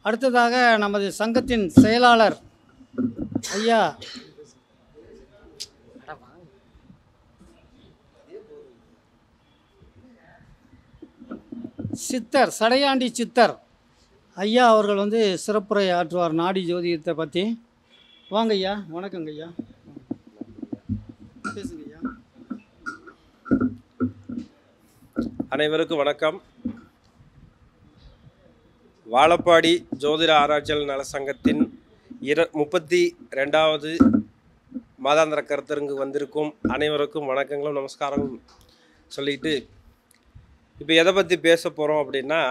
அடுத்ததாக நமது சங்கத்தின் செயலாளர் ஐயா சித்தர் சடையாண்டி சித்தர் ஐயா அவர்கள் வந்து சிறப்புரை ஆற்றுவார் நாடி ஜோதிடத்தை பற்றி. வாங்க ஐயா. வணக்கங்க ஐயா. பேசுங்க ஐயா. அனைவருக்கும் வணக்கம். வாழப்பாடி ஜோதிட ஆராய்ச்சியாளர் நல சங்கத்தின் 32வது மாதாந்திர கருத்தரங்கு வந்திருக்கும் அனைவருக்கும் வணக்கங்களும் நமஸ்காரங்களும் சொல்லிட்டு, இப்போ எதை பற்றி பேச போகிறோம் அப்படின்னா,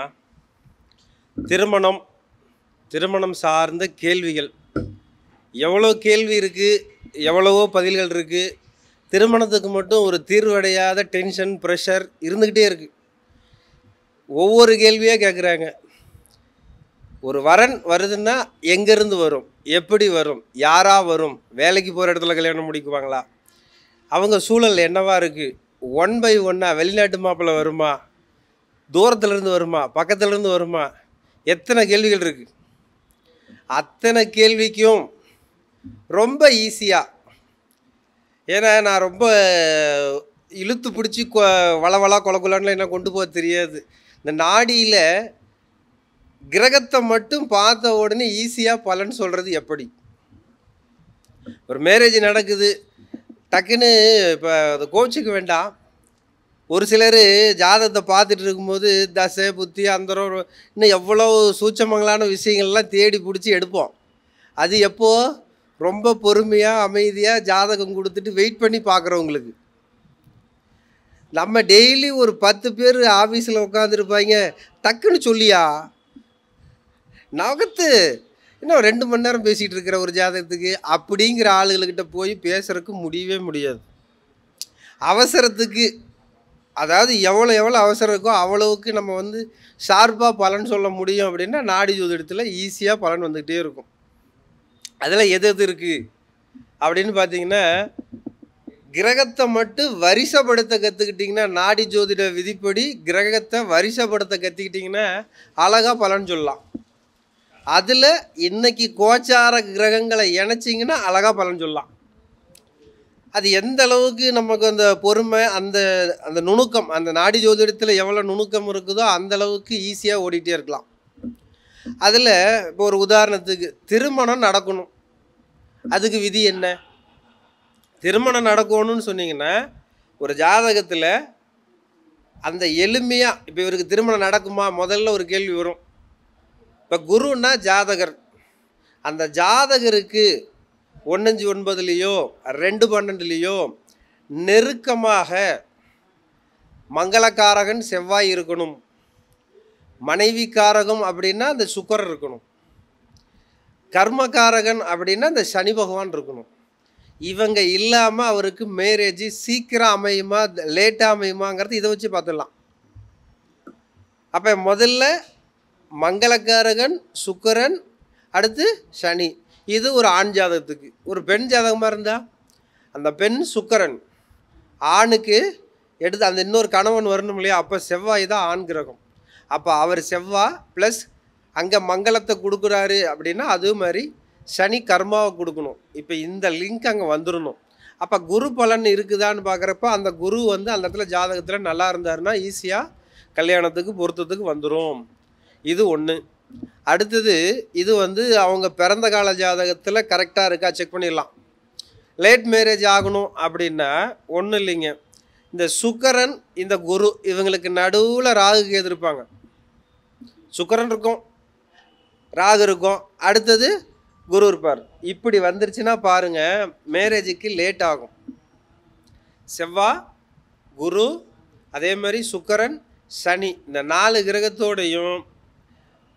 திருமணம் சார்ந்த கேள்விகள். எவ்வளோ கேள்வி இருக்குது, எவ்வளவோ பதில்கள் இருக்குது. திருமணத்துக்கு மட்டும் ஒரு தீர்வடையாத டென்ஷன், ப்ரெஷர் இருந்துக்கிட்டே இருக்குது. ஒவ்வொரு கேள்வியாக கேட்குறாங்க. ஒரு வரன் வருதுன்னா எங்கேருந்து வரும், எப்படி வரும், யாரா வரும், வேலைக்கு போகிற இடத்துல கல்யாணம் முடிக்குவாங்களா, அவங்க சூழல் என்னவா இருக்குது, 1 by 1 வெளிநாட்டு மாப்பிள்ளை வருமா, தூரத்துலேருந்து வருமா, பக்கத்துலேருந்து வருமா, எத்தனை கேள்விகள் இருக்குது. அத்தனை கேள்விக்கும் ரொம்ப ஈஸியாக, ஏன்னா நான் ரொம்ப இழுத்து பிடிச்சி வளவளா கொலக்குலான்னு என்ன கொண்டு போக தெரியாது. இந்த நாடியில் கிரகத்தை மட்டும் பார்த்த உடனே ஈஸியாக பலன் சொல்கிறது எப்படி? ஒரு மேரேஜ் நடக்குது, டக்குன்னு இப்போ அதை கோச்சிக்க வேண்டாம். ஒரு சிலர் ஜாதகத்தை பார்த்துட்டு இருக்கும்போது தசை புத்தி அந்தரம் இன்னும் எவ்வளோ சூட்சமங்களான விஷயங்கள்லாம் தேடி பிடிச்சி எடுப்போம். அது எப்போது ரொம்ப பொறுமையாக அமைதியாக ஜாதகம் கொடுத்துட்டு வெயிட் பண்ணி பார்க்குறவங்களுக்கு. நம்ம டெய்லி ஒரு 10 பேர் ஆஃபீஸில் உட்காந்துருப்பாங்க, டக்குன்னு சொல்லியா நகத்து இன்னும் 2 மணி நேரம் பேசிகிட்டு இருக்கிற ஒரு ஜாதகத்துக்கு அப்படிங்கிற ஆளுகள்கிட்ட போய் பேசுகிறதுக்கு முடியவே முடியாது. அவசரத்துக்கு, அதாவது எவ்வளோ அவசரம் இருக்கோ அவ்வளவுக்கு நம்ம வந்து ஷார்ப்பாக பலன் சொல்ல முடியும் அப்படின்னா நாடி ஜோதிடத்தில் ஈஸியாக பலன் வந்துக்கிட்டே இருக்கும். அதில் எது இருக்குது அப்படின்னு பார்த்தீங்கன்னா, கிரகத்தை மட்டும் வரிசைப்படுத்த கற்றுக்கிட்டிங்கன்னா, நாடி ஜோதிட விதிப்படி கிரகத்தை வரிசைப்படுத்த கற்றுக்கிட்டிங்கன்னா அழகாக பலன் சொல்லலாம். அதில் இன்றைக்கி கோச்சார கிரகங்களை இணைச்சிங்கன்னா அழகாக பலன் சொல்லலாம். அது எந்த அளவுக்கு நமக்கு அந்த பொறுமை, அந்த நுணுக்கம், அந்த நாடி ஜோதிடத்தில் எவ்வளோ நுணுக்கம் இருக்குதோ அந்த அளவுக்கு ஈஸியாக ஓடிட்டே இருக்கலாம். அதில் இப்போ ஒரு உதாரணத்துக்கு திருமணம் நடக்கணும், அதுக்கு விதி என்ன? திருமணம் நடக்கணும்னு சொன்னீங்கன்னா ஒரு ஜாதகத்தில் அந்த எளிமையாக, இப்போ இவருக்கு திருமணம் நடக்குமா முதல்ல ஒரு கேள்வி வரும். இப்போ குருன்னா ஜாதகர், அந்த ஜாதகருக்கு 1-9 2-12 நெருக்கமாக மங்களக்காரகன் செவ்வாய் இருக்கணும். மனைவி காரகம் அப்படின்னா அந்த சுக்கிரன் இருக்கணும். கர்மகாரகன் அப்படின்னா அந்த சனி பகவான் இருக்கணும். இவங்க இல்லாமல் அவருக்கு மேரேஜ் சீக்கிரம் அமையுமா லேட்டாக அமையுமாங்கிறது இதை வச்சு பார்த்துடலாம். அப்போ முதல்ல மங்களக்காரகன் சுக்கிரன், அடுத்து சனி. இது ஒரு ஆண் ஜாதகத்துக்கு. ஒரு பெண் ஜாதகமாக இருந்தால் அந்த பெண் சுக்கிரன், ஆணுக்கு எடுத்து அந்த இன்னொரு கணவன் வரணும் இல்லையா, அப்போ செவ்வாய் தான் ஆண் கிரகம். அப்போ அவர் செவ்வாய் ப்ளஸ் அங்கே மங்களத்தை கொடுக்குறாரு அப்படின்னா அதே மாதிரி சனி கர்மாவை கொடுக்கணும். இப்போ இந்த லிங்க் அங்கே வந்துடணும். அப்போ குரு பலன் இருக்குதான்னு பார்க்குறப்ப அந்த குரு வந்து அந்த இடத்துல ஜாதகத்தில் நல்லா இருந்தாருன்னா ஈஸியாக கல்யாணத்துக்கு பொருத்தத்துக்கு வந்துடும். இது ஒன்று. அடுத்தது இது வந்து அவங்க பிறந்த கால ஜாதகத்தில் கரெக்டாக இருக்கா செக் பண்ணிடலாம். லேட் மேரேஜ் ஆகணும் அப்படின்னா ஒன்றும் இல்லைங்க, இந்த சுக்கிரன் இந்த குரு இவங்களுக்கு நடுவில் ராகு கேது இருப்பாங்க. சுக்கிரன் இருக்கும், ராகு இருக்கும், அடுத்தது குரு இருப்பார். இப்படி வந்துருச்சுன்னா பாருங்கள் மேரேஜுக்கு லேட் ஆகும். செவ்வாய், குரு, அதே மாதிரி சுக்கிரன், சனி, இந்த 4 கிரகத்தோடையும்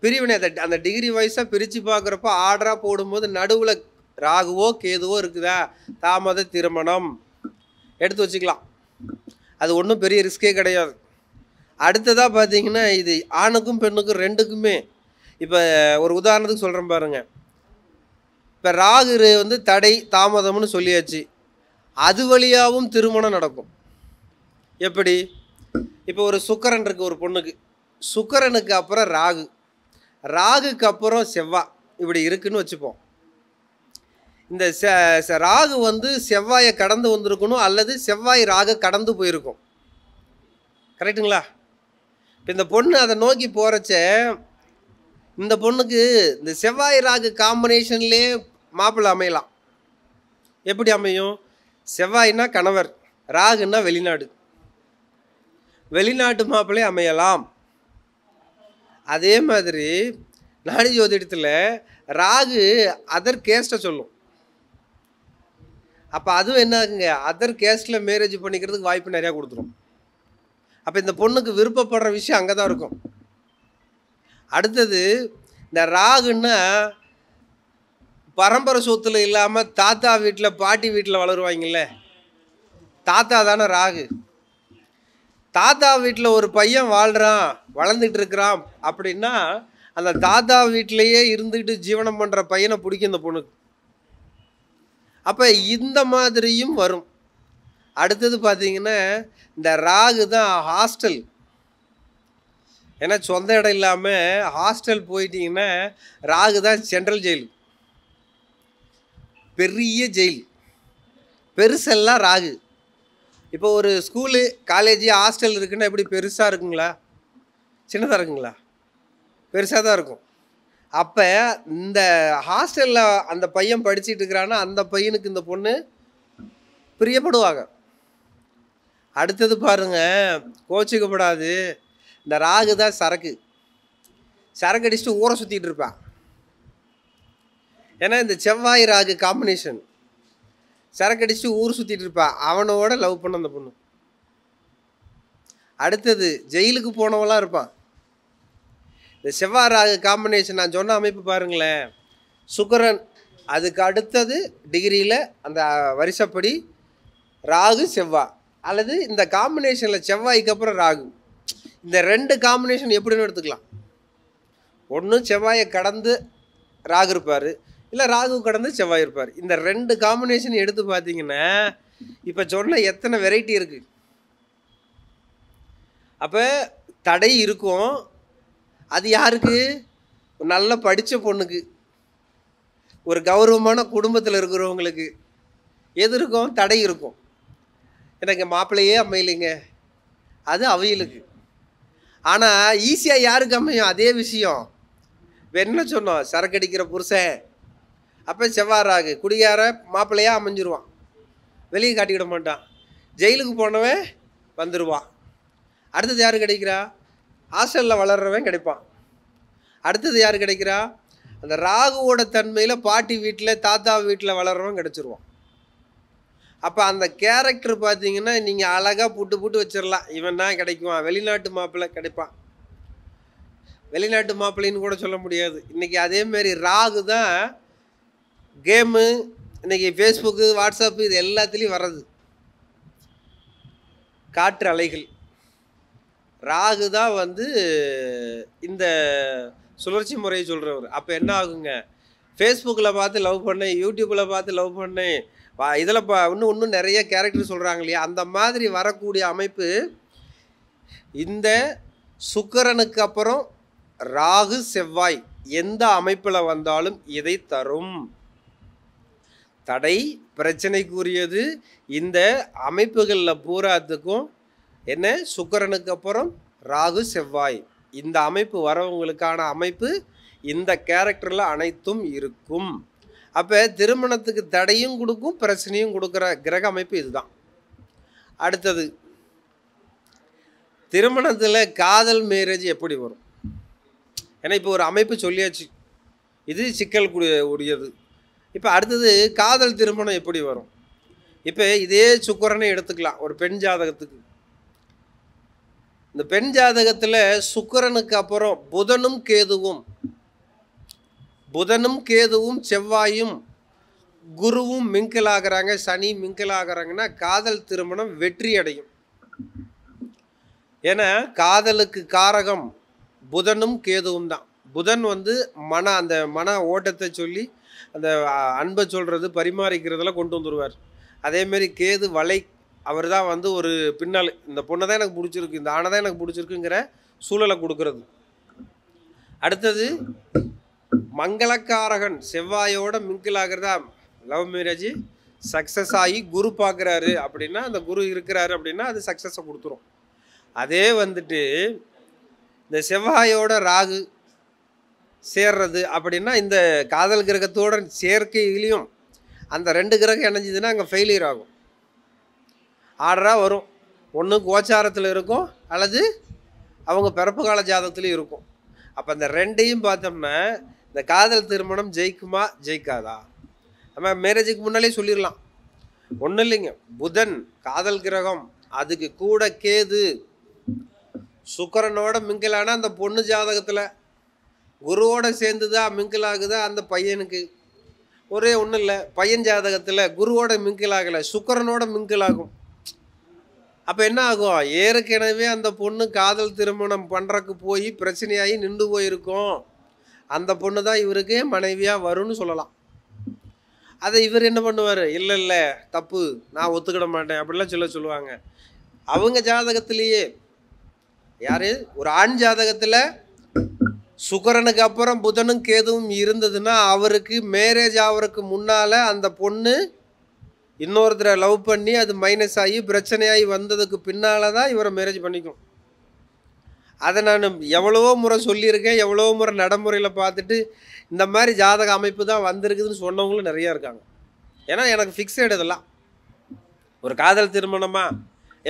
பிரிவினை அந்த டிகிரி வைஸாக பிரித்து பார்க்குறப்ப ஆர்டராக போடும்போது நடுவில் ராகுவோ கேதுவோ இருக்குதா, தாமத திருமணம் எடுத்து வச்சுக்கலாம். அது ஒன்றும் பெரிய ரிஸ்கே கிடையாது. அடுத்ததாக பார்த்தீங்கன்னா இது ஆணுக்கும் பெண்ணுக்கும் 2க்குமே. இப்போ ஒரு உதாரணத்துக்கு சொல்கிறேன் பாருங்கள். இப்போ ராகு வந்து தடை தாமதம்னு சொல்லியாச்சு, அது வழியாகவும் திருமணம் நடக்கும். எப்படி? இப்போ ஒரு சுக்கிரன் இருக்குது ஒரு பொண்ணுக்கு, சுக்கிரனுக்கு அப்புறம் ராகு, ராகுக்கு அப்புறம் செவ்வாய் இப்படி இருக்குன்னு வச்சுப்போம். இந்த ராகு வந்து செவ்வாயை கடந்து வந்திருக்கணும், அல்லது செவ்வாய் ராகு கடந்து போயிருக்கும். கரெக்டுங்களா? இப்போ இந்த பொண்ணு அதை நோக்கி போகிறச்ச இந்த பொண்ணுக்கு இந்த செவ்வாய் ராகு காம்பினேஷன்லேயே மாப்பிள்ளை அமையலாம். எப்படி அமையும்? செவ்வாய்னா கணவர், ராகுன்னா வெளிநாடு, வெளிநாட்டு மாப்பிள்ளை அமையலாம். அதே மாதிரி நாடி ஜோதிடத்தில் ராகு அதர் கேஸ்ட்டை சொல்லும். அப்போ அதுவும் என்ன ஆகுங்க, அதர் கேஸ்ட்டில் மேரேஜ் பண்ணிக்கிறதுக்கு வாய்ப்பு நிறையா கொடுத்துரும். அப்போ இந்த பொண்ணுக்கு விருப்பப்படுற விஷயம் அங்கே தான் இருக்கும். அடுத்தது இந்த ராகுன்னா பரம்பரை சொத்துல இல்லாமல் தாத்தா வீட்டில் பாட்டி வீட்டில் வளருவாங்கல்ல, தாத்தா தானே ராகு. தாத்தா வீட்டில் ஒரு பையன் வாழ்கிறான், வளர்ந்துட்டு இருக்கிறான் அப்படின்னா அந்த தாத்தா வீட்டிலையே இருந்துக்கிட்டு ஜீவனம் பண்ணுற பையனை பிடிக்கும் இந்த பொண்ணுக்கு. அப்போ இந்த மாதிரியும் வரும். அடுத்தது பார்த்தீங்கன்னா இந்த ராகு தான் ஹாஸ்டல். ஏன்னா சொந்த இடம் இல்லாமல் ஹாஸ்டல் போயிட்டீங்கன்னா ராகு தான் சென்ட்ரல் ஜெயில், பெரிய ஜெயில், பெருசெல்லாம் ராகு. இப்போ ஒரு ஸ்கூலு காலேஜ் ஹாஸ்டல் இருக்குன்னா எப்படி பெருசாக இருக்குங்களா, சின்னதாக இருக்குங்களா? பெருசாக தான் இருக்கும். அப்போ இந்த ஹாஸ்டலில் அந்த பையன் படிச்சுட்டு இருக்கிறான்னா அந்த பையனுக்கு இந்த பொண்ணு பிரியப்படுவாங்க. அடுத்தது பாருங்க, கோச்சிக்கப்படாது, இந்த ராகு தான் சரக்கு, சரக்கு அடிச்சுட்டு ஊரை சுற்றிட்டு இருப்பான். ஏன்னா இந்த செவ்வாய் ராகு காம்பினேஷன், சரக்கு அடிச்சுட்டு ஊர் சுற்றிட்டு இருப்பான், அவனோட லவ் பண்ண அந்த பொண்ணு. அடுத்தது ஜெயிலுக்கு போனவெல்லாம் இருப்பான். இந்த செவ்வாய் ராகு காம்பினேஷன் நான் சொன்ன அமைப்பு பாருங்களேன், சுக்கிரன் அதுக்கு அடுத்தது டிகிரியில் அந்த வரிசைப்படி ராகு செவ்வாய், அல்லது இந்த காம்பினேஷனில் செவ்வாய்க்கு அப்புறம் ராகு. இந்த ரெண்டு காம்பினேஷன் எப்படின்னு எடுத்துக்கலாம். ஒன்று செவ்வாயை கடந்து ராகு இருப்பார், இல்லை ராகு கடந்து செவ்வாய் இருப்பார். இந்த ரெண்டு காம்பினேஷன் எடுத்து பார்த்தீங்கன்னா இப்போ சொன்ன எத்தனை வெரைட்டி இருக்குது. அப்போ தடை இருக்கும். அது யாருக்கு? நல்லா படித்த பொண்ணுக்கு, ஒரு கௌரவமான குடும்பத்தில் இருக்கிறவங்களுக்கு எது இருக்கும்? தடை இருக்கும். எனக்கு மாப்பிள்ளையே அமையலைங்க, அது அவைகளுக்கு. ஆனால் ஈஸியாக யாருக்கு அமையும்? அதே விஷயம் என்ன சொன்னோம், சரக்கு அடிக்கிற புருஷன். அப்போ செவ்வாய் ராகு குடிகார மாப்பிள்ளையாக அமைஞ்சிருவான், வெளியே காட்டிக்கிட மாட்டான், ஜெயிலுக்கு போனவன் வந்துடுவான். அடுத்தது யார் கிடைக்கிறா? ஹாஸ்டலில் வளர்றவன் கிடைப்பான். அடுத்தது யார் கிடைக்கிறா? அந்த ராகுவோட தன்மையில் பாட்டி வீட்டில் தாத்தா வீட்டில் வளர்றவன் கிடச்சிருவான். அப்போ அந்த கேரக்டர் பார்த்தீங்கன்னா நீங்கள் அழகாக புட்டு வச்சிடலாம், இவன் தான் கிடைக்குவான். வெளிநாட்டு மாப்பிள்ளை கிடைப்பான், வெளிநாட்டு மாப்பிள்ளைன்னு கூட சொல்ல முடியாது. இன்றைக்கி அதேமாரி ராகு தான் கேமு, இன்றைக்கி ஃபேஸ்புக்கு வாட்ஸ்அப்பு இது எல்லாத்துலேயும் வர்றது காற்று அலைகள். ராகு தான் வந்து இந்த சுழற்சி முறையை சொல்கிறவர். அப்போ என்ன ஆகுங்க, ஃபேஸ்புக்கில் பார்த்து லவ் பண்ணேன், யூடியூப்பில் பார்த்து லவ் பண்ணேன், இதில் இன்னும் நிறைய கேரக்டர் சொல்கிறாங்க இல்லையா, அந்த மாதிரி வரக்கூடிய அமைப்பு இந்த சுக்கிரனுக்கு அப்புறம் ராகு செவ்வாய் எந்த அமைப்பில் வந்தாலும் இதை தரும். தடை பிரச்சனைக்குரியது இந்த அமைப்புகளில் பூராத்துக்கும் என்ன, சுக்கிரனுக்கு அப்புறம் ராகு செவ்வாய் இந்த அமைப்பு வரவங்களுக்கான அமைப்பு இந்த கேரக்டரில் அனைத்தும் இருக்கும். அப்போ திருமணத்துக்கு தடையும் கொடுக்கும் பிரச்சனையும் கொடுக்குற கிரக அமைப்பு இதுதான். அடுத்தது திருமணத்தில் காதல் மேரேஜ் எப்படி வரும்? ஏன்னா இப்போ ஒரு அமைப்பு சொல்லியாச்சு, இது சிக்கல் உடையது. இப்போ அடுத்தது காதல் திருமணம் எப்படி வரும்? இப்போ இதே சுக்கிரனை எடுத்துக்கலாம் ஒரு பெண் ஜாதகத்துக்கு. இந்த பெண் ஜாதகத்தில் சுக்கிரனுக்கு அப்புறம் புதனும் கேதுவும் செவ்வாயும் குருவும் மிங்கில் ஆகிறாங்க, சனி மிங்கில் ஆகிறாங்கன்னா காதல் திருமணம் வெற்றி அடையும். ஏன்னா காதலுக்கு காரகம் புதனும் கேதுவும் தான். புதன் வந்து அந்த மன ஓட்டத்தை சொல்லி அந்த அன்பை சொல்கிறது பரிமாறிக்கிறதெல்லாம் கொண்டு வந்துடுவார். அதேமாரி கேது வலை, அவர் தான் வந்து ஒரு பின்னால் இந்த பொண்ணை தான் எனக்கு பிடிச்சிருக்கு, இந்த ஆணை தான் எனக்கு பிடிச்சிருக்குங்கிற சூழலை கொடுக்கறது. அடுத்தது மங்களக்காரகன் செவ்வாயோட மிங்கிள் ஆகிறதா லவ் மேரேஜ் சக்ஸஸ் ஆகி குரு பார்க்குறாரு அப்படின்னா, அந்த குரு இருக்கிறாரு அப்படின்னா அது சக்ஸஸை கொடுத்துரும். அதே வந்துட்டு இந்த செவ்வாயோட ராகு சேர்றது அப்படின்னா, இந்த காதல் கிரகத்தோட சேர்க்கையிலையும் அந்த 2 கிரகம் இணைஞ்சதுன்னா அங்கே ஃபெயிலியர் ஆகும். ஆர்டராக வரும். ஒன்று கோச்சாரத்தில் இருக்கும், அல்லது அவங்க பிறப்பு கால ஜாதகத்துலேயும் இருக்கும். அப்போ அந்த 2ஐயும் பார்த்தோம்னா இந்த காதல் திருமணம் ஜெயிக்குமா ஜெயிக்காதா? நம்ம மேரேஜுக்கு முன்னாலே சொல்லிடலாம். ஒன்றும் இல்லைங்க, புதன் காதல் கிரகம், அதுக்கு கூட கேது சுக்கிரனோட மிங்கிள் ஆனால் அந்த பொண்ணு ஜாதகத்தில் குருவோட சேர்ந்துதா மிங்கிள் ஆகுதா அந்த பையனுக்கு. ஒரே ஒன்றும் இல்லை, பையன் ஜாதகத்தில் குருவோட மிங்கிள் ஆகலை, சுக்கிரனோட மிங்கிள் ஆகும். அப்போ என்ன ஆகும்? ஏற்கனவே அந்த பொண்ணு காதல் திருமணம் பண்ணுறக்கு போய் பிரச்சனையாகி நின்று போயிருக்கும். அந்த பொண்ணு தான் இவருக்கு மனைவியாக வரும்னு சொல்லலாம். அதை இவர் என்ன பண்ணுவார்? இல்லை இல்லை தப்பு, நான் ஒத்துக்கிட மாட்டேன் அப்படிலாம் சொல்லுவாங்க. அவங்க ஜாதகத்திலேயே யார்? ஒரு ஆண் ஜாதகத்தில் சுக்கிரனுக்கு அப்புறம் புதனும் கேதுவும் இருந்ததுன்னா அவருக்கு மேரேஜ் ஆகிறதுக்கு முன்னால் அந்த பொண்ணு இன்னொருத்தரை லவ் பண்ணி அது மைனஸ் ஆகி பிரச்சனையாகி வந்ததுக்கு பின்னால் தான் இவரை மேரேஜ் பண்ணிக்கும். அதை நான் எவ்வளவோ முறை சொல்லியிருக்கேன், எவ்வளவோ முறை நடைமுறையில் பார்த்துட்டு இந்த மாதிரி ஜாதக அமைப்பு தான் வந்திருக்குதுன்னு சொன்னவங்களும் நிறையா இருக்காங்க. ஏன்னா எனக்கு ஃபிக்ஸட் இதெல்லாம். ஒரு காதல் திருமணமா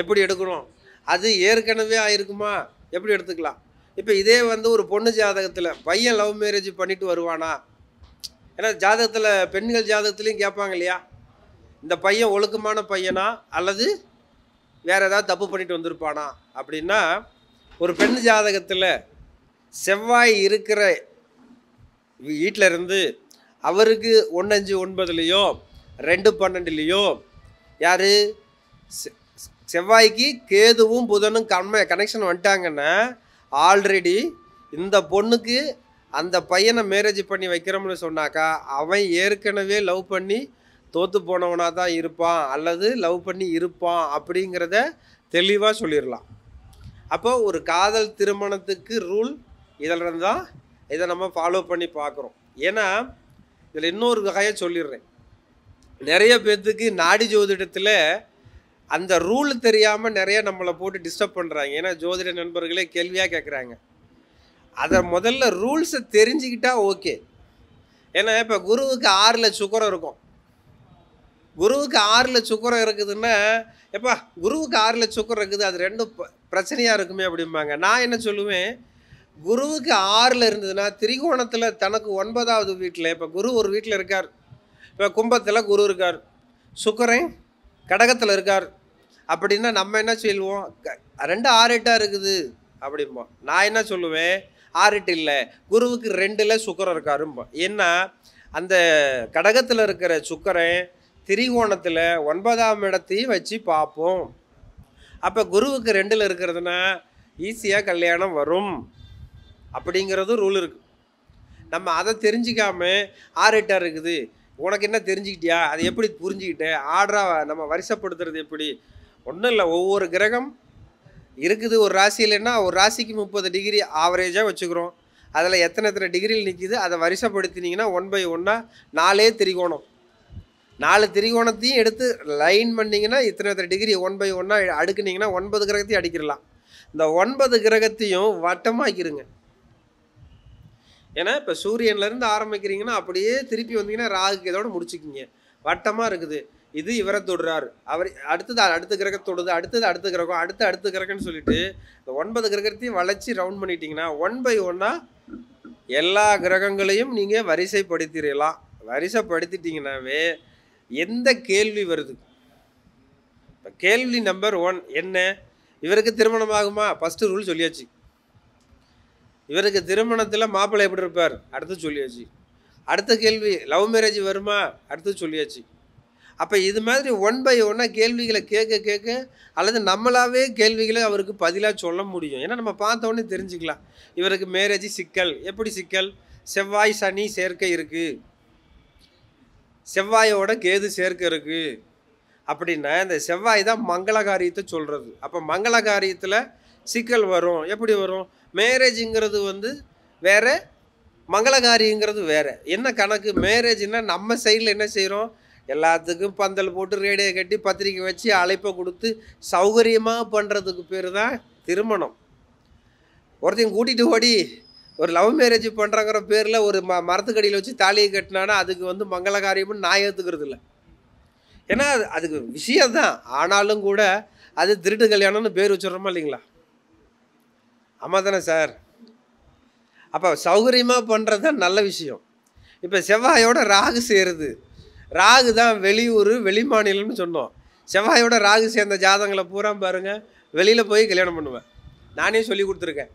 எப்படி எடுக்கணும், அது ஏற்கனவே ஆயிருக்குமா எப்படி எடுத்துக்கலாம். இப்போ இதே வந்து ஒரு பொண்ணு ஜாதகத்தில் பையன் லவ் மேரேஜ் பண்ணிட்டு வருவானா? ஏன்னா ஜாதகத்தில் பெண்கள் ஜாதகத்துலேயும் கேட்பாங்க இல்லையா, இந்த பையன் ஒழுக்கமான பையனா அல்லது வேறு ஏதாவது தப்பு பண்ணிட்டு வந்திருப்பானா அப்படின்னா, ஒரு பெண் ஜாதகத்தில் செவ்வாய் இருக்கிற வீட்டில் இருந்து அவருக்கு 1-5-9 2-12 யார் செவ்வாய்க்கு கேதுவும் புதனும் கனெக்ஷன் வந்துட்டாங்கன்னா ஆல்ரெடி இந்த பொண்ணுக்கு அந்த பையனை மேரேஜ் பண்ணி வைக்கிறோம்னு சொன்னாக்கா அவன் ஏற்கனவே லவ் பண்ணி தோற்று போனவனாக தான் இருப்பான் அல்லது லவ் பண்ணி இருப்பான் அப்படிங்கிறத தெளிவாக சொல்லிடலாம். அப்போ ஒரு காதல் திருமணத்துக்கு ரூல் இதில் தான் இதை நம்ம ஃபாலோ பண்ணி பார்க்குறோம். ஏன்னா இதில் இன்னொரு வகையை சொல்லிடுறேன். நிறைய பேர்த்துக்கு நாடி ஜோதிடத்தில் அந்த ரூல் தெரியாமல் நிறைய நம்மளை போட்டு டிஸ்டர்ப் பண்ணுறாங்க. ஏன்னா ஜோதிட நண்பர்களே கேள்வியாக கேட்குறாங்க. அதை முதல்ல ரூல்ஸை தெரிஞ்சுக்கிட்டா ஓகே. ஏன்னா இப்போ குருவுக்கு 6ல் சுக்கிரம் இருக்கும். குருவுக்கு 6ல் சுக்கிரம் இருக்குதுன்னா, எப்பா குருவுக்கு 6ல் சுக்கிரம் இருக்குது, அது 2 பிரச்சனையாக இருக்குமே அப்படிம்பாங்க. நான் என்ன சொல்லுவேன், குருவுக்கு 6ல் இருந்ததுன்னா திரிகோணத்தில் தனக்கு 9வது வீட்டில், இப்போ குரு ஒரு வீட்டில் இருக்கார், இப்போ கும்பத்தில் குரு இருக்கார், சுக்கிரன் கடகத்தில் இருக்கார் அப்படின்னா நம்ம என்ன சொல்லுவோம், 2 6-8 இருக்குது அப்படிம்போம். நான் என்ன சொல்லுவேன், 6-8 இல்லை, குருவுக்கு 2ல் சுக்கிரம் இருக்காரும்போம். ஏன்னா அந்த கடகத்தில் இருக்கிற சுக்கிரன் திரிகோணத்தில் 9ஆம் இடத்தையும் வச்சு பார்ப்போம். அப்போ குருவுக்கு 2ல் இருக்கிறதுனா ஈஸியாக கல்யாணம் வரும் அப்படிங்கிறது ரூல் இருக்குது. நம்ம அதை தெரிஞ்சிக்காம 6-8 இருக்குது, உனக்கு என்ன தெரிஞ்சுக்கிட்டியா, அதை எப்படி புரிஞ்சுக்கிட்டேன், ஆர்டராக நம்ம வரிசைப்படுத்துறது எப்படி? ஒன்றும் இல்லை, ஒவ்வொரு கிரகம் இருக்குது ஒரு ராசியிலன்னா ஒரு ராசிக்கு 30 டிகிரி ஆவரேஜாக வச்சுக்கிறோம். அதில் எத்தனை டிகிரியில் நிற்கிது அதை வரிசைப்படுத்தினீங்கன்னா 1/1 4 திரிகோணம், 4 திரிகோணத்தையும் எடுத்து லைன் பண்ணிங்கன்னா இத்தனை டிகிரி 1/1 அடுக்குனிங்கன்னா 9 கிரகத்தையும் அடிக்கிடலாம். இந்த 9 கிரகத்தையும் வட்டமாக்கிருங்க. ஏன்னா இப்போ சூரியன்லேருந்து ஆரம்பிக்கிறீங்கன்னா அப்படியே திருப்பி வந்தீங்கன்னா ராகுக்கு இதோட முடிச்சுக்கிங்க. வட்டமாக இருக்குது, இது இவரை தொடுறார், அவர் அடுத்தது அடுத்த கிரகம் தொடுது, அடுத்த கிரகம் அடுத்த கிரகம்னு சொல்லிட்டு இந்த 9 கிரகத்தையும் வளைச்சி ரவுண்ட் பண்ணிட்டீங்கன்னா 1/1 எல்லா கிரகங்களையும் நீங்கள் வரிசைப்படுத்திடலாம். வரிசைப்படுத்திட்டீங்கன்னாவே எந்த கேள்வி வருது, இப்போ கேள்வி நம்பர் 1 என்ன, இவருக்கு திருமணம் ஆகுமா? ஃபஸ்ட்டு ரூல் சொல்லியாச்சு. இவருக்கு திருமணத்தில் மாப்பிள்ளை எப்படி இருப்பார்? அடுத்து சொல்லியாச்சு. அடுத்த கேள்வி லவ் மேரேஜ் வருமா? அடுத்து சொல்லியாச்சு. அப்போ இது மாதிரி 1/1 கேள்விகளை கேட்க அல்லது நம்மளாவே கேள்விகளை அவருக்கு பதிலாக சொல்ல முடியும். ஏன்னா நம்ம பார்த்தோன்னே தெரிஞ்சுக்கலாம். இவருக்கு மேரேஜ் சிக்கல், எப்படி சிக்கல்? செவ்வாய் சனி சேர்க்கை இருக்குது, செவ்வாயோட கேது சேர்க்கை இருக்குது அப்படின்னா இந்த செவ்வாய் தான் மங்களகாரியத்தை சொல்கிறது. அப்போ மங்களகாரியத்தில் சிக்கல் வரும். எப்படி வரும்? மேரேஜுங்கிறது வந்து வேறு, மங்களகாரிங்கிறது வேறு. என்ன கணக்கு? மேரேஜ்னால் நம்ம சைடில் என்ன செய்கிறோம்? எல்லாத்துக்கும் பந்தல் போட்டு ரேடியோ கட்டி பத்திரிக்கை வச்சு அழைப்பை கொடுத்து சௌகரியமாக பண்ணுறதுக்கு பேர் தான் திருமணம். ஒருத்தையும் கூட்டிகிட்டு ஓடி ஒரு லவ் மேரேஜ் பண்ணுறாங்கிற பேரில் ஒரு மரத்துக்கடியில் வச்சு தாலியை கட்டினானா அதுக்கு வந்து மங்களகாரியம்னு நான் ஏற்றுக்கிறது இல்லை. ஏன்னா அதுக்கு விஷயம்தான். ஆனாலும் கூட அது திருட்டு கல்யாணம்னு பேர் வச்சுடுறோமா இல்லைங்களா? ஆமாம் தானே சார்? அப்போ சௌகரியமாக பண்ணுறது தான் நல்ல விஷயம். இப்போ செவ்வாயோட ராகு சேருது. ராகு தான் வெளியூர் வெளி மாநிலம்னு சொன்னோம். செவ்வாயோட ராகு சேர்ந்த ஜாதகங்களை பூரா பாருங்கள், வெளியில் போய் கல்யாணம் பண்ணுவேன். நானே சொல்லி கொடுத்துருக்கேன்.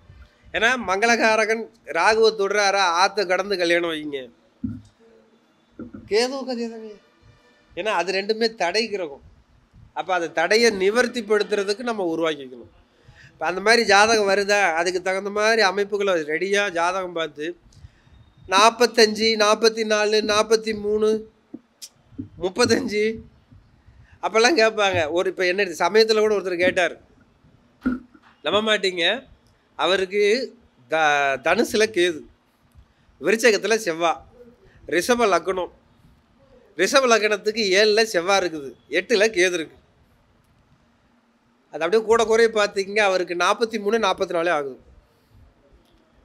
ஏன்னா மங்களகாரகன் ராகுவை தொடுறாரா ஆற்ற கடந்து கல்யாணம் வைங்க. கேது கதைதாங்க. ஏன்னா அது ரெண்டுமே தடை கிரகம். அப்போ அந்த தடையை நிவர்த்திப்படுத்துறதுக்கு நம்ம உருவாக்கிக்கணும். இப்போ அந்த மாதிரி ஜாதகம் வருதா, அதுக்கு தகுந்த மாதிரி அமைப்புகளை ரெடியாக ஜாதகம் பார்த்து 45, 44, 43, 35 அப்போல்லாம் கேட்பாங்க. ஒரு இப்போ என்ன சமயத்தில் கூட ஒருத்தர் கேட்டார், நம்ப மாட்டீங்க. அவருக்கு தனுசில் கேது, விருச்சகத்தில் செவ்வாய், ரிஷப லக்னம். ரிஷப லக்னத்துக்கு 7ல் செவ்வாய் இருக்குது, 8ல் கேது இருக்குது. அது அப்படியே கூட குறைய பார்த்தீங்க. அவருக்கு 43, 44 ஆகுது.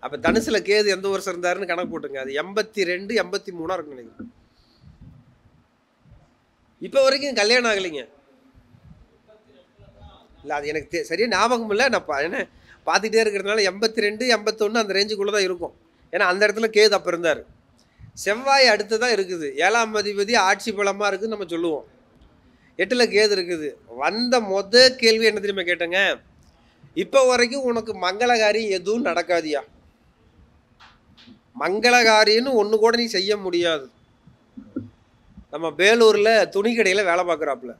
அப்போ தனுசில் கேது எந்த வருஷம் இருந்தாருன்னு கணக்கு போட்டுங்க. அது 82, 83 இருக்குன்னு நினைக்கிறேன். இப்போ வரைக்கும் கல்யாணம் ஆகலைங்க. இல்லை, அது எனக்கு சரியாக ஞாபகம் இல்லை. நான் என்ன பார்த்துக்கிட்டே இருக்கிறதுனால 82, 81 அந்த ரேஞ்சுக்குள்ளே தான் இருக்கும். ஏன்னா அந்த இடத்துல கேது அப்போ இருந்தார். செவ்வாய் அடுத்து தான் இருக்குது. 7ஆம் அதிபதி ஆட்சி பலமாக இருக்குதுன்னு நம்ம சொல்லுவோம். 8ல் கேது இருக்குது. வந்த கேள்வி என்ன தெரியுமா கேட்டேங்க? இப்போ வரைக்கும் உனக்கு மங்களகாரியம் எதுவும் நடக்காதியா? மங்களகாரியன்னு ஒன்று கூட நீ செய்ய முடியாது. நம்ம வேலூரில் துணி கடையில் வேலை பார்க்குறாப்புல,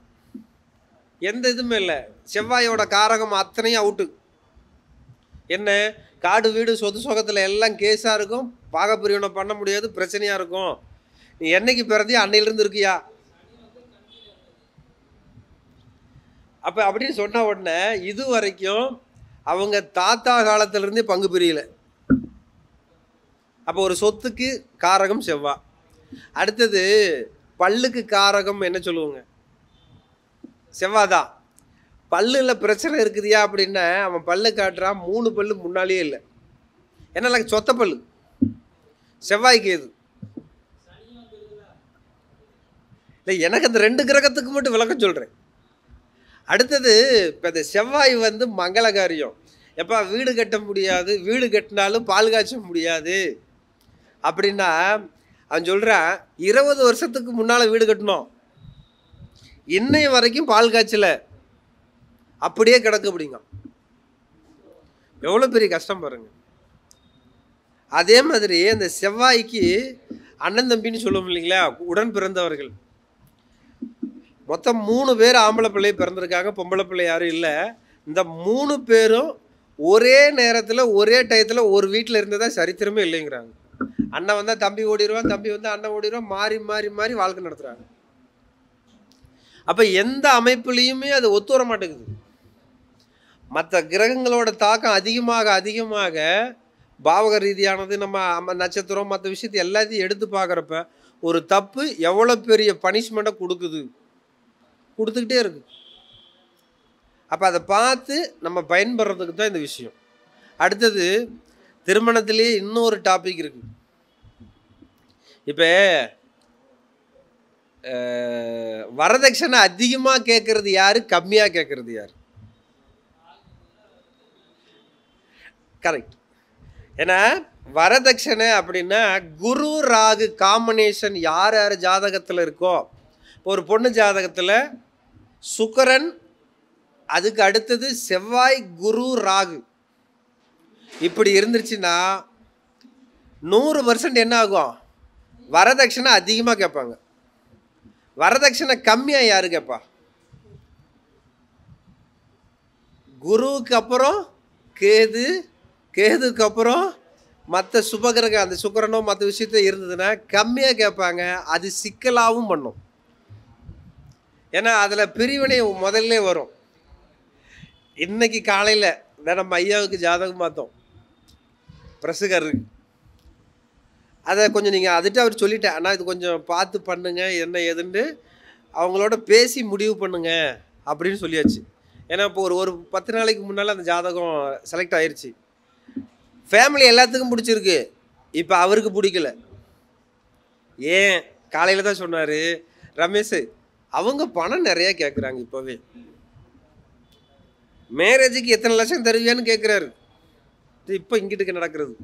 எந்த இதுவுமே இல்லை. செவ்வாயோட காரகம் அத்தனையும் அவுட்டு. என்ன, காடு வீடு சொத்து சொகத்தில் எல்லாம் கேஸாக இருக்கும். பாகப்பிரிவினை பண்ண முடியாது, பிரச்சனையாக இருக்கும். நீ என்னைக்கு பிறந்தியா அன்னையிலிருந்து இருக்கியா? அப்போ அப்படின்னு சொன்ன உடனே இது வரைக்கும் அவங்க தாத்தா காலத்திலேருந்தே பங்கு பிரியலை. அப்போ ஒரு சொத்துக்கு காரகம் செவ்வாய். அடுத்தது பல்லுக்கு காரகம் என்ன சொல்லுவாங்க? செவ்வாய் தான். பல்லில் பிரச்சனை இருக்குதியா அப்படின்னா அவன் பல்லு காட்டுறான், 3 பல்லு முன்னாலேயே இல்லை. என்ன சொத்த பல்லு. செவ்வாய்க்கு எது இல்லை, எனக்கு அந்த 2 கிரகத்துக்கு மட்டும் விளக்கம் சொல்கிறேன். அடுத்தது இப்போ இந்த செவ்வாய் வந்து மங்களகாரியம். எப்போ வீடு கட்ட முடியாது, வீடு கட்டினாலும் பால் காய்ச்ச முடியாது அப்படின்னா அவன் சொல்கிறான், 20 வருஷத்துக்கு முன்னால் வீடு கட்டணும், இன்னைய வரைக்கும் பால் காய்ச்சல, அப்படியே கிடக்கு அப்படிங்க. எவ்வளோ பெரிய கஷ்டம் பாருங்க. அதே மாதிரி அந்த செவ்வாய்க்கு அண்ணன் தம்பின்னு சொல்லுவோம் இல்லைங்களா, உடன் பிறந்தவர்கள். மொத்தம் 3 பேர் ஆம்பளை பிள்ளை பிறந்திருக்காங்க, பொம்பளை பிள்ளை யாரும் இல்லை. இந்த 3 பேரும் ஒரே நேரத்தில் ஒரே டயத்தில் ஒரு வீட்டில் இருந்ததா சரித்திரமே இல்லைங்கிறாங்க. அண்ணன் வந்தால் தம்பி ஓடிடுவான், தம்பி வந்தால் அண்ணன் ஓடிடுவான், மாறி மாறி மாறி வாழ்க்கை நடத்துகிறாங்க. அப்போ எந்த அமைப்புலேயுமே அது ஒத்து வர மாட்டேங்குது. மற்ற கிரகங்களோட தாக்கம் அதிகமாக அதிகமாக பாவக ரீதியானது நம்ம நட்சத்திரம் மற்ற விஷயத்தை எல்லாத்தையும் எடுத்து பார்க்குறப்ப ஒரு தப்பு எவ்வளோ பெரிய பனிஷ்மெண்ட்டை கொடுத்துக்கிட்டே இருக்கு. அப்போ அதை பார்த்து நம்ம பயன்படுறதுக்கு தான் இந்த விஷயம். அடுத்தது திருமணத்திலேயே இன்னொரு டாபிக் இருக்கு. இப்போ வரதட்சணை அதிகமாக கேட்கறது யாரு, கம்மியாக கேட்கறது யாரு? கரெக்ட். ஏன்னா வரதட்சணை அப்படின்னா குரு ராகு காம்பினேஷன் யார் யார் ஜாதகத்தில் இருக்கோ, இப்போ ஒரு பொண்ணு ஜாதகத்தில் சுக்கிரன், அதுக்கு அடுத்தது செவ்வாய், குரு, ராகு இப்படி இருந்துருச்சுன்னா 100% என்ன ஆகும்? வரதட்சணை அதிகமாக கேட்பாங்க. வரதட்சணை கம்மியாக யாரு கேட்பா? குருவுக்கு அப்புறம் கேது, கேதுக்கு அப்புறம் மற்ற சுபகிரகம் அந்த சுக்கிரனோ மற்ற விஷயத்த இருந்ததுன்னா கம்மியாக கேட்பாங்க. அது சிக்கலாகவும் பண்ணும். ஏன்னா அதில் பிரிவினை முதல்ல வரும். இன்னைக்கு காலையில் நம்ம ஐயாவுக்கு ஜாதகம் பார்த்தோம். பிரசுகருக்கு அதை கொஞ்சம் நீங்கள் அதுட்டு அவர் சொல்லிட்டேன், ஆனால் இது கொஞ்சம் பார்த்து பண்ணுங்க என்ன ஏதுன்னு அவங்களோட பேசி முடிவு பண்ணுங்க அப்படின்னு சொல்லியாச்சு. ஏன்னா இப்போ ஒரு 10 நாளைக்கு முன்னால் அந்த ஜாதகம் செலக்ட் ஆயிடுச்சு. ஃபேமிலி எல்லாத்துக்கும் பிடிச்சிருக்கு, இப்போ அவருக்கு பிடிக்கல. ஏன் காலையில் தான் சொன்னார் ரமேஷ், அவங்க பணம் நிறையா கேட்குறாங்க. இப்போவே மேரேஜுக்கு எத்தனை லட்சம் தருவியான்னு கேட்குறாரு. இப்போ இங்கிட்டுக்கு நடக்கிறது.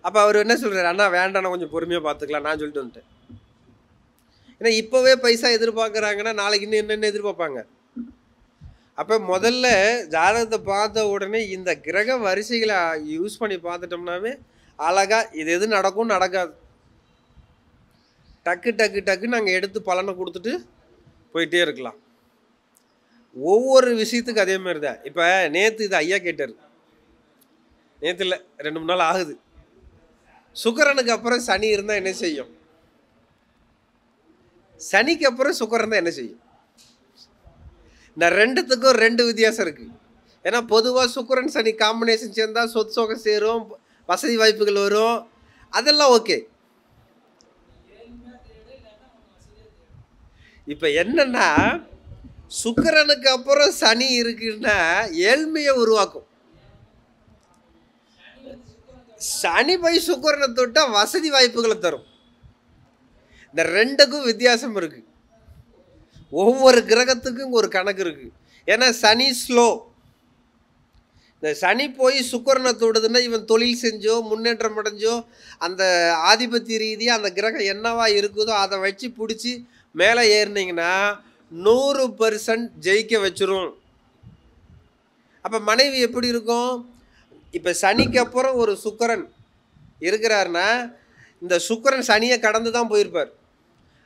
அப்போ அவர் என்ன சொல்கிறார், அண்ணா வேண்டாம் கொஞ்சம் பொறுமையாக பார்த்துக்கலாம் நான் சொல்லிட்டு வந்துட்டேன். ஏன்னா இப்போவே பைசா எதிர்பார்க்குறாங்கன்னா நாளைக்கு இன்னும் என்னென்ன எதிர்பார்ப்பாங்க. அப்போ முதல்ல ஜாதகத்தை பார்த்த உடனே இந்த கிரக வரிசைகளை யூஸ் பண்ணி பார்த்துட்டோம்னாவே அழகாக இது எது நடக்கும் நடக்காது டக்கு டக்கு டக்குன்னு நாங்கள் எடுத்து பலனை கொடுத்துட்டு போயிட்டே இருக்கலாம். ஒவ்வொரு விஷயத்துக்கு அதே மாதிரி தான். இப்போ நேற்று இது ஐயா கேட்டார், நேற்று இல்லை 2-3 நாள் ஆகுது. சுக்கிரனுக்கு அப்புறம் சனி இருந்தால் என்ன செய்யும், சனிக்கு அப்புறம் சுக்கிரன் தான் என்ன செய்யும்? இந்த ரெண்டுத்துக்கும் 2 வித்தியாசம் இருக்குது. ஏன்னா பொதுவாக சுக்கிரன் சனி காம்பினேஷன் சேர்ந்தால் சொத்து சோகம் சேரும், வசதி வாய்ப்புகள் வரும், அதெல்லாம் ஓகே. இப்போ என்னன்னா சுக்கிரனுக்கு அப்புறம் சனி இருக்குன்னா ஏழ்மையை உருவாக்கும். சனி போய் சுக்கிரனை தொட்டா வசதி வாய்ப்புகளை தரும். இந்த 2க்கும் வித்தியாசம் இருக்கு. ஒவ்வொரு கிரகத்துக்கும் ஒரு கணக்கு இருக்கு. ஏன்னா சனி ஸ்லோ. இந்த சனி போய் சுக்கிரனை தொடுதுன்னா இவன் தொழில் செஞ்சோ முன்னேற்றம் அடைஞ்சோ அந்த ஆதிபத்திய ரீதியாக அந்த கிரகம் என்னவா இருக்குதோ அதை வச்சு பிடிச்சி மேலே ஏறினீங்கன்னா 100% ஜெயிக்க வச்சிரும். அப்போ மனைவி எப்படி இருக்கும்? இப்போ சனிக்கு அப்புறம் ஒரு சுக்கிரன் இருக்கிறாருன்னா இந்த சுக்கிரன் சனியை கடந்து தான் போயிருப்பார்.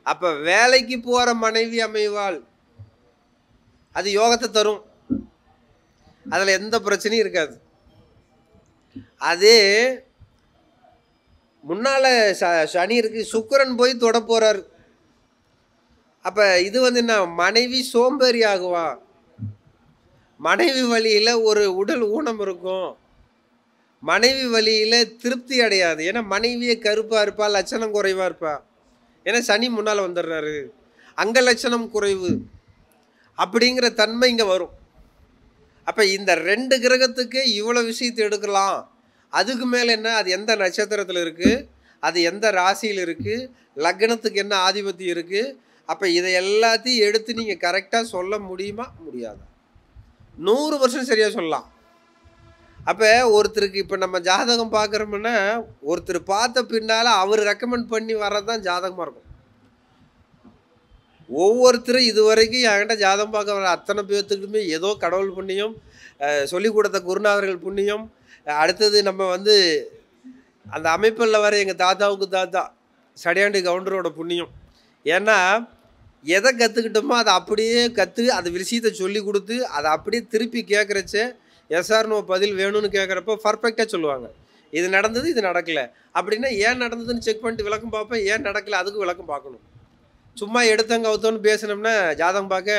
அப்போ வேலைக்கு போகிற மனைவி அமைவாள், அது யோகத்தை தரும், அதில் எந்த பிரச்சனையும் இருக்காது. அதே முன்னால் சனி இருக்கு, சுக்கிரன் போய் தொட போகிறார். அப்போ இது என்ன, மனைவி சோம்பேறி ஆகுவா, மனைவி வழியில் ஒரு உடல் ஊனம் இருக்கும், மனைவி வழியில் திருப்தி அடையாது. ஏன்னா மனைவியே கருப்பாக இருப்பா, லட்சணம் குறைவாக இருப்பா. ஏன்னா சனி முன்னால் வந்துடுறாரு, அங்க லட்சணம் குறைவு அப்படிங்கிற தன்மை இங்கே வரும். அப்போ இந்த 2 கிரகத்துக்கு இவ்வளோ விஷயத்தை எடுக்கலாம். அதுக்கு மேலே என்ன, அது எந்த நட்சத்திரத்தில் இருக்குது, அது எந்த ராசியில் இருக்குது, லக்னத்துக்கு என்ன ஆதிபத்தியம் இருக்குது. அப்போ இதை எல்லாத்தையும் எடுத்து நீங்கள் கரெக்டாக சொல்ல முடியுமா முடியாதா? 100% சரியாக சொல்லலாம். அப்போ ஒருத்தருக்கு இப்போ நம்ம ஜாதகம் பார்க்குறோம்னா ஒருத்தர் பார்த்த பின்னால் அவர் ரெக்கமெண்ட் பண்ணி வர்றது தான் ஜாதகமாக இருக்கும். ஒவ்வொருத்தரும் இது வரைக்கும் என்கிட்ட ஜாதகம் பார்க்க வர அத்தனை பேர்த்துக்குமே ஏதோ கடவுள் புண்ணியம், சொல்லிக் கொடுத்த குருநாதர்கள் புண்ணியம், அடுத்தது நம்ம அந்த அமைப்பில் வர எங்கள் தாத்தாவுக்கு தாத்தா சடையாண்டி கவுண்டரோட புண்ணியம். ஏன்னா எதை கற்றுக்கிட்டோமோ அதை அப்படியே அது விஷயத்தை சொல்லி கொடுத்து அதை அப்படியே திருப்பி கேட்குறச்சே எஸ்ஆர்னோ பதில் வேணும்னு கேட்குறப்போ பர்ஃபெக்டாக சொல்லுவாங்க. இது நடந்தது, இது நடக்கலை அப்படின்னா ஏன் நடந்ததுன்னு செக் பண்ணிட்டு விளக்கம் பார்ப்பேன், ஏன் நடக்கலை அதுக்கு விளக்கம் பார்க்கணும். சும்மா எடுத்தங்க அவுத்தோன்னு பேசினோம்னா ஜாதகம் பார்க்க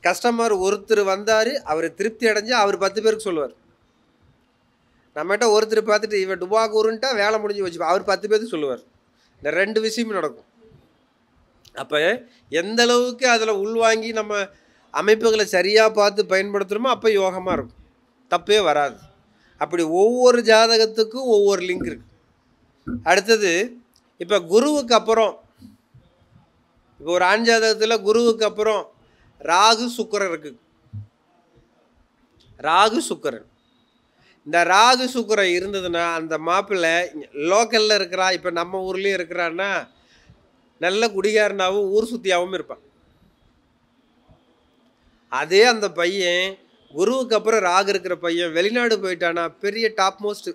கஸ்டமர் ஒருத்தர் வந்தார், அவர் திருப்தி அடைஞ்சு அவர் 10 பேருக்கு சொல்லுவார். நம்மகிட்ட ஒருத்தர் பார்த்துட்டு இவன் டுபாகூருன்ட்டா வேலை முடிஞ்சு வச்சு அவர் 10 பேருக்கு சொல்லுவார். இந்த 2 விஷயமும் நடக்கும். அப்போ எந்த அளவுக்கு அதில் உள்வாங்கி நம்ம அமைப்புகளை சரியாக பார்த்து பயன்படுத்துகிறோமோ அப்போ யோகமாக இருக்கும், தப்பே வராது. அப்படி ஒவ்வொரு ஜாதகத்துக்கும் ஒவ்வொரு லிங்க் இருக்குது. அடுத்தது இப்போ குருவுக்கு அப்புறம், இப்போ ஒரு ஆண் ஜாதகத்தில் குருவுக்கு அப்புறம் ராகு சுக்கிரன் இருக்குது. ராகு சுக்கிரன், இந்த ராகு சுக்கிரன் இருந்ததுன்னா அந்த மாப்பிள்ளை லோக்கலில் இருக்கிறா, இப்போ நம்ம ஊர்லேயும் இருக்கிறான்னா நல்ல குடிகாரனாகவும் ஊர் சுற்றியாகவும் இருப்பான். அதே அந்த பையன் குருவுக்கு அப்புறம் ராகு இருக்கிற பையன் வெளிநாடு போயிட்டானா பெரிய டாப் மோஸ்ட்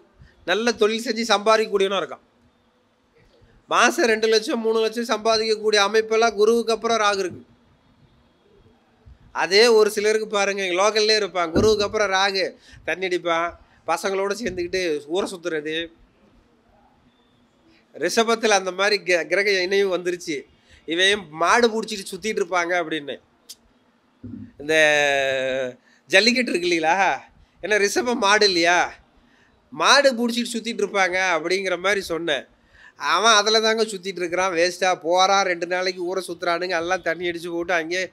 நல்ல தொழில் செஞ்சு சம்பாதிக்கக்கூடியவனா இருக்கான். மாதம் 2 லட்சம் 3 லட்சம் சம்பாதிக்கக்கூடிய அமைப்பெல்லாம் குருவுக்கு அப்புறம் ராகு இருக்கு. அதே ஒரு சிலருக்கு பாருங்க லோக்கல்லே இருப்பான், குருவுக்கு அப்புறம் ராகு தண்ணி அடிப்பான், பசங்களோடு சேர்ந்துக்கிட்டு ஊரை சுற்றுறது. ரிஷபத்தில் அந்த மாதிரி கிரக இணைவு வந்துருச்சு. இவையும் மாடு பிடிச்சிட்டு சுற்றிட்டு இருப்பாங்க அப்படின்னு. இந்த ஜல்லிக்கட்டு இருக்கு இல்லைங்களா, ஏன்னா ரிஷபம் மாடு இல்லையா, மாடு பிடிச்சிட்டு சுற்றிட்டு இருப்பாங்க அப்படிங்கிற மாதிரி சொன்னேன். அவன் அதில் தாங்க சுற்றிட்டு இருக்கிறான். வேஸ்ட்டாக போகிறான், 2 நாளைக்கு ஊரை சுற்றுறானுங்க, எல்லாம் தண்ணி அடித்து போட்டு அங்கேயே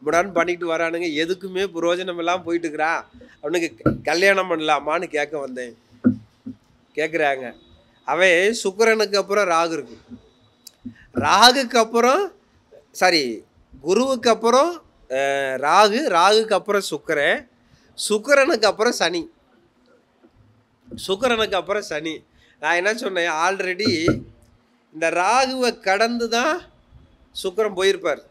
முடான்னு பண்ணிட்டு வரானுங்க. எதுக்குமே பிரயோஜனம் இல்லாமல் போயிட்டு இருக்கிறான். அவனுக்கு கல்யாணம் பண்ணலாமான்னு கேட்க வந்தேன். கேட்குறாங்க. அவன் சுக்கிரனுக்கு அப்புறம் ராகு இருக்கு, ராகுக்கு அப்புறம் சாரி குருவுக்கு அப்புறம் ராகு, ராகுக்கு அப்புறம் சுக்கிரன், சுக்கிரனுக்கு அப்புறம் சனி, சுக்கிரனுக்கு அப்புறம் சனி. நான் என்ன சொன்னேன், ஆல்ரெடி இந்த ராகுவை கடந்து தான் சுக்கிரன் போயிருப்பார்,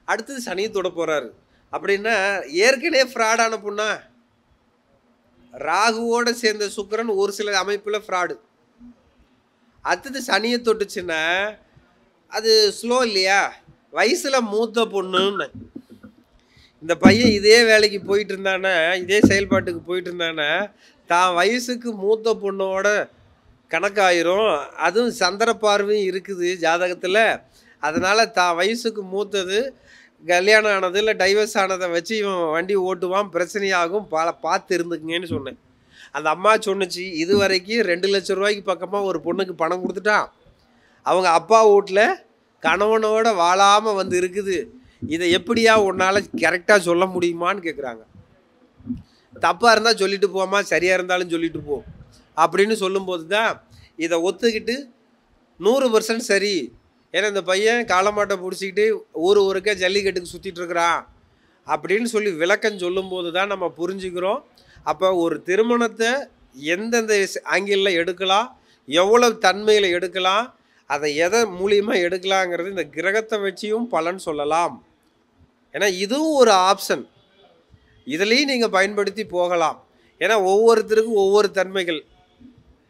அடுத்தது சனியை தொட போகிறாரு. அப்படின்னா ஏற்கனவே ஃப்ராடான பொண்ணா? ராகுவோடு சேர்ந்த சுக்கிரன் ஒரு சில அமைப்பில் ஃப்ராடு. அடுத்தது சனியை தொட்டுச்சுன்னா அது ஸ்லோ இல்லையா? வயசில் மூத்த பொண்ணுன்னு இந்த பையன் இதே வேலைக்கு போயிட்டு இருந்தானே, இதே செயல்பாட்டுக்கு போயிட்டு இருந்தானே, தான் வயசுக்கு மூத்த பொண்ணோட கணக்காயிரும். அதுவும் சந்திர பார்வையும் இருக்குது ஜாதகத்தில். அதனால் தான் வயசுக்கு மூத்தது கல்யாணம் ஆனது இல்லை டைவர்ஸ் ஆனதை வச்சு இவன் வண்டி ஓட்டுவான், பிரச்சனையாகும், பார்த்து இருந்துக்குங்கன்னு சொன்னேன். அந்த அம்மா சொன்னிச்சு, இது வரைக்கும் 2 லட்சம் ரூபாய்க்கு பக்கமாக ஒரு பொண்ணுக்கு பணம் கொடுத்துட்டான். அவங்க அப்பா வீட்டில் கணவனோட வாழாமல் வந்து இருக்குது. இதை எப்படியா உன்னால் கரெக்டாக சொல்ல முடியுமான்னு கேட்குறாங்க. தப்பாக இருந்தால் சொல்லிட்டு போமா, சரியாக இருந்தாலும் சொல்லிட்டு போ அப்படின்னு சொல்லும்போது தான் இதை ஒத்துக்கிட்டு 100% சரி. ஏன்னா இந்த பையன் காலமாட்டை பிடிச்சிக்கிட்டு ஊருக்கே ஜல்லிக்கட்டுக்கு சுற்றிட்டு இருக்கிறான் அப்படின்னு சொல்லி விளக்கம் சொல்லும்போது தான் நம்ம புரிஞ்சுக்கிறோம். அப்போ ஒரு திருமணத்தை எந்தெந்த ஆங்கிளில் எடுக்கலாம், எவ்வளவு தன்மையில் எடுக்கலாம், அதை எதை மூலியமாக எடுக்கலாங்கிறது இந்த கிரகத்தை வச்சியும் பலன் சொல்லலாம். ஏன்னா இதுவும் ஒரு ஆப்ஷன், இதுலேயும் நீங்கள் பயன்படுத்தி போகலாம். ஏன்னா ஒவ்வொருத்தருக்கும் ஒவ்வொரு தன்மைகள்.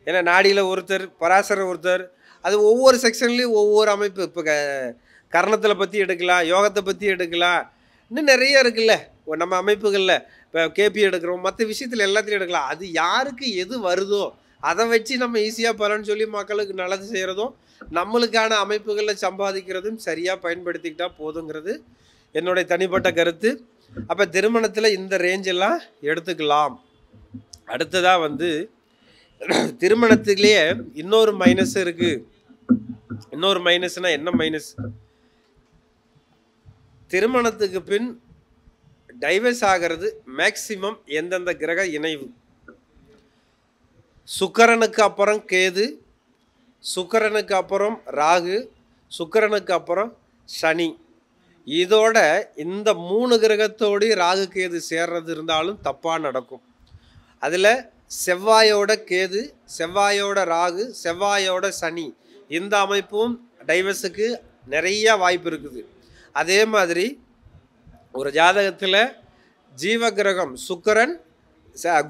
ஏன்னா நாடியில் ஒருத்தர், பராசரர் ஒருத்தர், அது ஒவ்வொரு செக்ஷன்லேயும் ஒவ்வொரு அமைப்பு. இப்போ கர்ணத்தில் பற்றி எடுக்கலாம், யோகத்தை பற்றி எடுக்கலாம், இன்னும் நிறைய இருக்குல்ல நம்ம அமைப்புகளில். இப்போ கேபி எடுக்கிறோம், மற்ற விஷயத்தில் எல்லாத்தையும் எடுக்கலாம். அது யாருக்கு எது வருதோ அதை வச்சு நம்ம ஈஸியாக பலன்னு சொல்லி மக்களுக்கு நல்லது செய்கிறதும் நம்மளுக்கான அமைப்புகளில் சம்பாதிக்கிறதும் சரியாக பயன்படுத்திக்கிட்டால் போதுங்கிறது என்னுடைய தனிப்பட்ட கருத்து. அப்போ திருமணத்தில் இந்த ரேஞ்செல்லாம் எடுத்துக்கலாம். அடுத்ததாக வந்து திருமணத்துலேயே இன்னொரு மைனஸ் இருக்குது. இன்னொரு மைனஸ்னால் என்ன மைனஸ்? திருமணத்துக்கு பின் டைவர்ஸ் ஆகிறது மேக்சிமம் எந்தெந்த கிரக இணைவு? சுக்கிரனுக்கு அப்புறம் கேது, சுக்கிரனுக்கு அப்புறம் ராகு, சுக்கிரனுக்கு அப்புறம் சனி. இதோட இந்த 3 கிரகத்தோடு ராகு கேது சேர்றது இருந்தாலும் தப்பாக நடக்கும். அதில் செவ்வாயோட கேது, செவ்வாயோட ராகு, செவ்வாயோட சனி, இந்த அமைப்பும் டைவர்ஸுக்கு நிறைய வாய்ப்பு இருக்குது. அதே மாதிரி ஒரு ஜாதகத்தில் ஜீவகிரகம் சுக்கிரன்,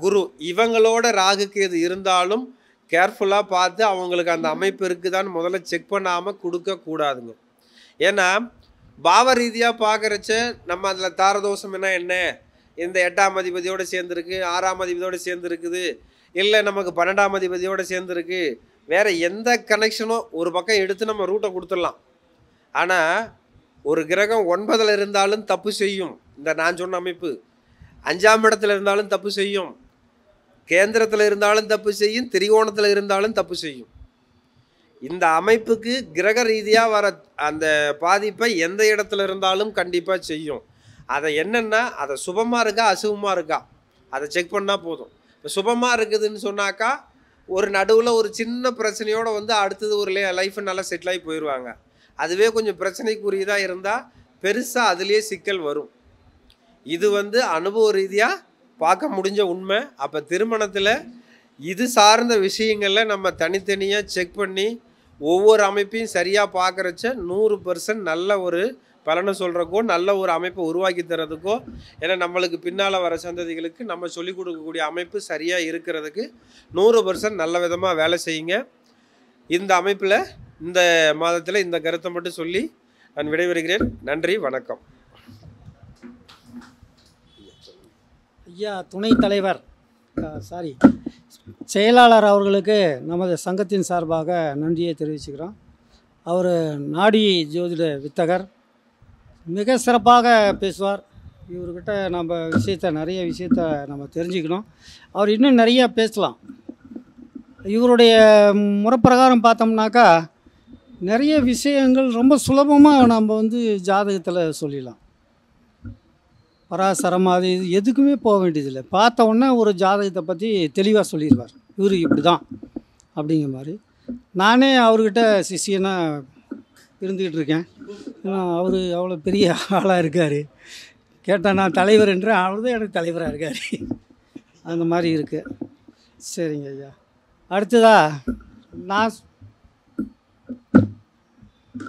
குரு, இவங்களோட ராகு கேது இருந்தாலும் கேர்ஃபுல்லாக பார்த்து அவங்களுக்கு அந்த அமைப்பு இருக்குதான்னு முதல்ல செக் பண்ணாமல் கொடுக்கக்கூடாதுங்க. ஏன்னா பாவ ரீதியாக பார்க்குறச்ச நம்ம அதில் தாரதோஷம் என்ன, இந்த 8ஆம் அதிபதியோடு சேர்ந்துருக்கு, 6ஆம் அதிபதியோடு சேர்ந்துருக்குது, இல்லை நமக்கு 12ஆம் அதிபதியோடு சேர்ந்துருக்கு, வேறு எந்த கனெக்ஷனோ ஒரு பக்கம் எடுத்து நம்ம ரூட்டை கொடுத்துடலாம். ஆனால் ஒரு கிரகம் 9ல் இருந்தாலும் தப்பு செய்யும். இந்த நான் சொன்ன அமைப்பு 5ஆம் இடத்துல இருந்தாலும் தப்பு செய்யும், கேந்திரத்தில் இருந்தாலும் தப்பு செய்யும், திரிகோணத்தில் இருந்தாலும் தப்பு செய்யும். இந்த அமைப்புக்கு கிரக ரீதியாக வர அந்த பாதிப்பை எந்த இடத்துல இருந்தாலும் கண்டிப்பாக செய்யும். அதை என்னென்னா அதை சுபமாக இருக்கா அசுபமாக இருக்கா அதை செக் பண்ணால் போதும். இப்போ சுபமாக இருக்குதுன்னு சொன்னாக்கா ஒரு நடுவில் ஒரு சின்ன பிரச்சனையோடு வந்து அடுத்தது ஒரு லைஃப் நல்லா செட்டில் ஆகி போயிடுவாங்க. அதுவே கொஞ்சம் பிரச்சனைக்குரியதாக இருந்தால் பெருசாக அதுலேயே சிக்கல் வரும். இது வந்து அனுபவ ரீதியாக பார்க்க முடிஞ்ச உண்மை. அப்போ திருமணத்தில் இது சார்ந்த விஷயங்களில் நம்ம தனித்தனியாக செக் பண்ணி ஒவ்வொரு அமைப்பையும் சரியாக பார்க்குறச்ச 100% நல்ல ஒரு பலனை சொல்கிறக்கோ நல்ல ஒரு அமைப்பை உருவாக்கி தரதுக்கோ, ஏன்னா நம்மளுக்கு பின்னால் வர சந்ததிகளுக்கு நம்ம சொல்லிக் கொடுக்கக்கூடிய அமைப்பு சரியாக இருக்கிறதுக்கு 100% நல்ல விதமாக வேலை செய்யுங்க. இந்த அமைப்பில் இந்த மாதத்தில் இந்த கருத்தை மட்டும் சொல்லி நான் விடைபெறுகிறேன். நன்றி, வணக்கம். ஐயா துணைத் தலைவர் செயலாளர் அவர்களுக்கு நமது சங்கத்தின் சார்பாக நன்றியை தெரிவிச்சுக்கிறோம். அவர் நாடி ஜோதிட வித்தகர், மிக சிறப்பாக பேசுவார். இவர்கிட்ட நம்ம நிறைய விஷயத்த நம்ம தெரிஞ்சுக்கணும். அவர் இன்னும் நிறையா பேசலாம். இவருடைய முறைப்பிரகாரம் பார்த்தோம்னாக்கா நிறைய விஷயங்கள் ரொம்ப சுலபமாக நம்ம வந்து ஜாதகத்தில் சொல்லிடலாம். பராசரம் அது இது எதுக்குமே போக வேண்டியதில்லை. பார்த்த உடனே ஒரு ஜாதகத்தை பற்றி தெளிவாக சொல்லிடுவார். இவர் இப்படி தான் அப்படிங்கிற மாதிரி. நானே அவர்கிட்ட சிஷியனாக இருந்துக்கிட்டு இருக்கேன். அவர் அவ்வளோ பெரிய ஆளாக இருக்கார். கேட்டால் நான் தலைவர் என்று அவர் தான் எனக்கு தலைவராக இருக்கார். அந்த மாதிரி இருக்குது. சரிங்க ஐயா. அடுத்ததா நான்